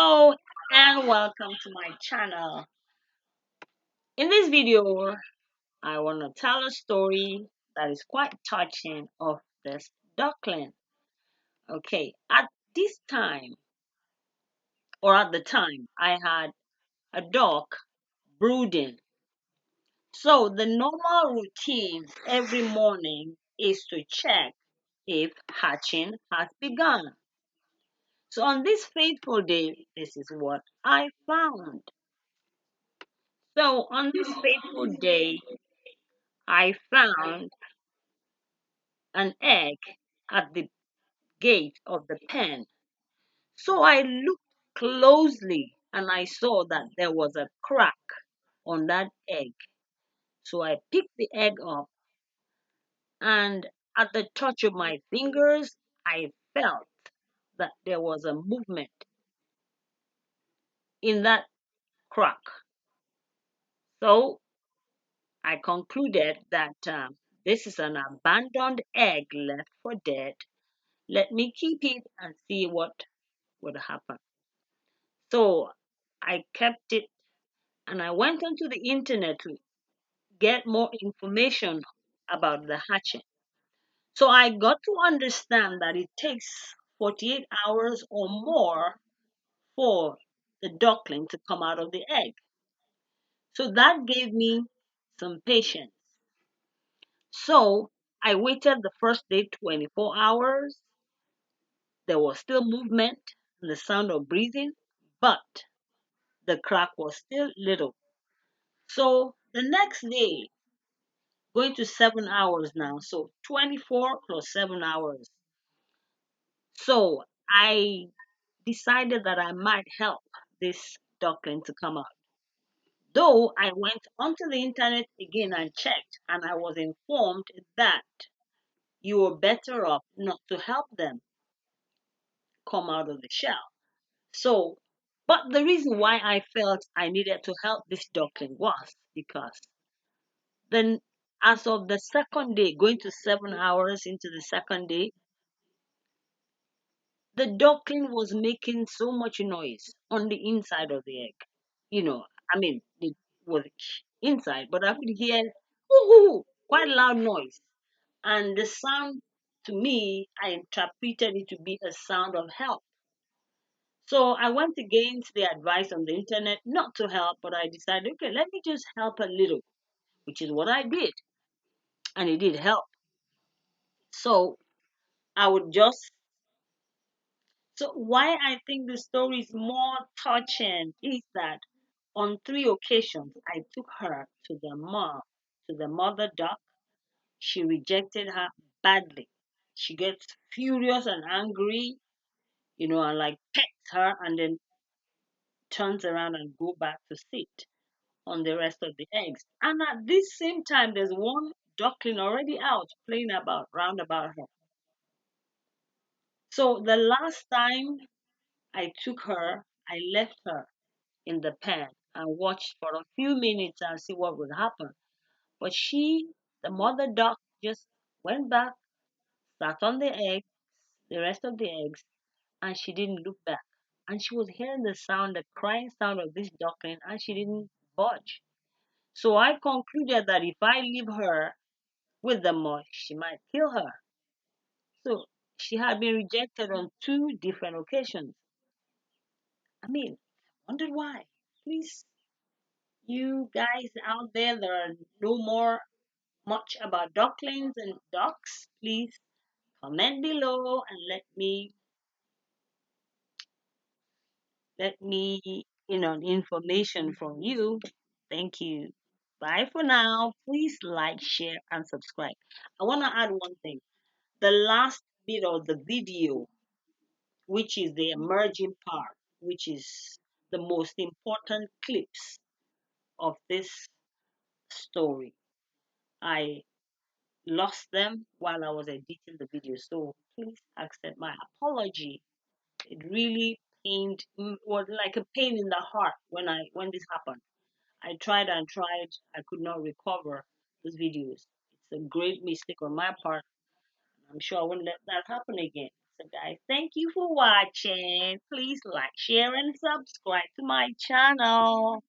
Hello and welcome to my channel. In this video, I want to tell a story that is quite touching of this duckling. Okay, at this time or at the time, I had a duck brooding. So the normal routine every morning is to check if hatching has begun. So on this fateful day, this is what I found. So on this fateful day, I found an egg at the gate of the pen. So I looked closely and I saw that there was a crack on that egg. So I picked the egg up and at the touch of my fingers, I felt that there was a movement in that crack. So I concluded that this is an abandoned egg left for dead. Let me keep it and see what would happen. So I kept it and I went onto the internet to get more information about the hatching. So I got to understand that it takes 48 hours or more for the duckling to come out of the egg. So that gave me some patience. So I waited the first day 24 hours. There was still movement and the sound of breathing, but the crack was still little. So the next day, going to 7 hours now. So 24 plus 7 hours. So I decided that I might help this duckling to come out. Though I went onto the internet again and checked, and I was informed that you were better off not to help them come out of the shell. So, but the reason why I felt I needed to help this duckling was because then, as of the second day, going to 7 hours into the second day, the duckling was making so much noise on the inside of the egg. I mean, it was inside, but I could hear quite loud noise. And the sound, to me, I interpreted it to be a sound of help. So I went against the advice on the internet not to help, but I decided, okay, let me just help a little, which is what I did. And it did help. So I would just So why I think the story is more touching is that on 3 occasions I took her to the mother duck. She rejected her badly. She gets furious and angry, and like pecks her and then turns around and go back to sit on the rest of the eggs. And at this same time, there's one duckling already out playing about round about her. So the last time I took her, I left her in the pen and watched for a few minutes and see what would happen. But the mother duck, just went back, sat on the rest of the eggs, and she didn't look back. And she was hearing the crying sound of this duckling, and she didn't budge. So I concluded that if I leave her with the mother, she might kill her. So she had been rejected on 2 different occasions. I mean, I wondered why. Please, you guys out there that are know more much about ducklings and ducks, please comment below and let me information from you. Thank you. Bye for now. Please like, share, and subscribe. I want to add one thing. The last bit of the video, which is the emerging part, which is the most important clips of this story. I lost them while I was editing the video. So please accept my apology. It really was like a pain in the heart when this happened. I tried and tried. I could not recover those videos. It's a great mistake on my part. I'm sure I won't let that happen again. So, guys, thank you for watching. Please like, share, and subscribe to my channel.